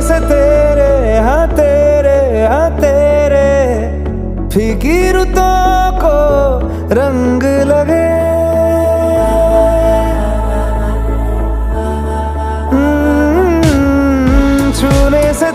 से तेरे हाँ तेरे फीकी रुतों को रंग लगे। छूने से